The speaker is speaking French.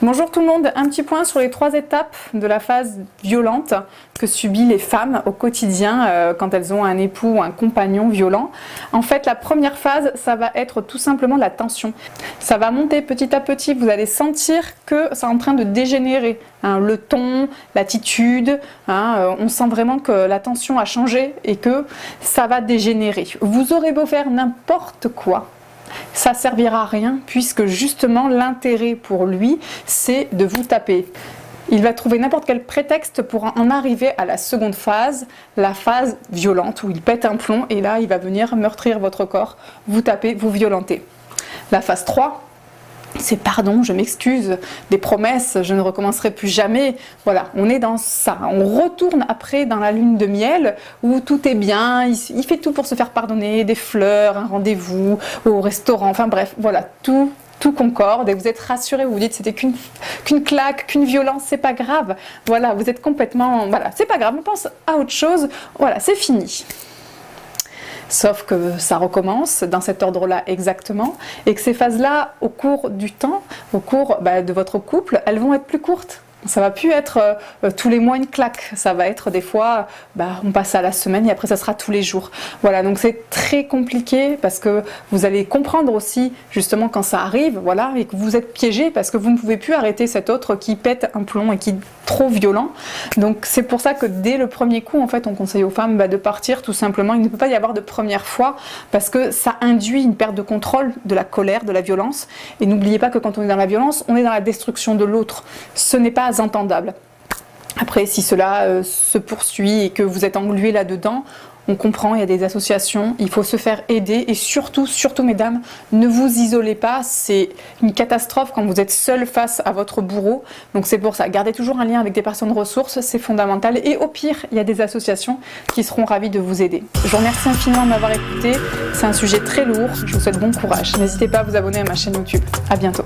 Bonjour tout le monde, un petit point sur les 3 étapes de la phase violente que subissent les femmes au quotidien quand elles ont un époux ou un compagnon violent. En fait, la première phase, ça va être tout simplement la tension. Ça va monter petit à petit, vous allez sentir que c'est en train de dégénérer. Le ton, l'attitude, on sent vraiment que la tension a changé et que ça va dégénérer. Vous aurez beau faire n'importe quoi, ça servira à rien puisque justement l'intérêt pour lui c'est de vous taper. Il va trouver n'importe quel prétexte pour en arriver à la seconde phase, la phase violente où il pète un plomb et là il va venir meurtrir votre corps, vous taper, vous violenter. La phase 3, c'est pardon, je m'excuse, des promesses, je ne recommencerai plus jamais. Voilà, on est dans ça. On retourne après dans la lune de miel où tout est bien, il fait tout pour se faire pardonner, des fleurs, un rendez-vous au restaurant, enfin bref, voilà, tout concorde et vous êtes rassuré, vous vous dites c'était qu'une claque, qu'une violence, c'est pas grave. Voilà, vous êtes complètement, voilà, c'est pas grave, on pense à autre chose, voilà, c'est fini. Sauf que ça recommence dans cet ordre-là exactement et que ces phases-là, au cours du temps, au cours de votre couple, elles vont être plus courtes. Ça va plus être tous les mois une claque, ça va être des fois, on passe à la semaine et après ça sera tous les jours. Voilà, donc c'est très compliqué parce que vous allez comprendre aussi justement quand ça arrive, voilà, et que vous êtes piégé parce que vous ne pouvez plus arrêter cet autre qui pète un plomb et qui est trop violent. Donc c'est pour ça que dès le premier coup, en fait, on conseille aux femmes de partir tout simplement. Il ne peut pas y avoir de première fois parce que ça induit une perte de contrôle, de la colère, de la violence. Et n'oubliez pas que quand on est dans la violence, on est dans la destruction de l'autre. Ce n'est pas entendable. Après, si cela se poursuit et que vous êtes englué là-dedans, on comprend, il y a des associations, il faut se faire aider et surtout mesdames, ne vous isolez pas, c'est une catastrophe quand vous êtes seul face à votre bourreau, donc c'est pour ça, gardez toujours un lien avec des personnes ressources, c'est fondamental et au pire, il y a des associations qui seront ravies de vous aider. Je vous remercie infiniment de m'avoir écouté, c'est un sujet très lourd, je vous souhaite bon courage, n'hésitez pas à vous abonner à ma chaîne YouTube, à bientôt.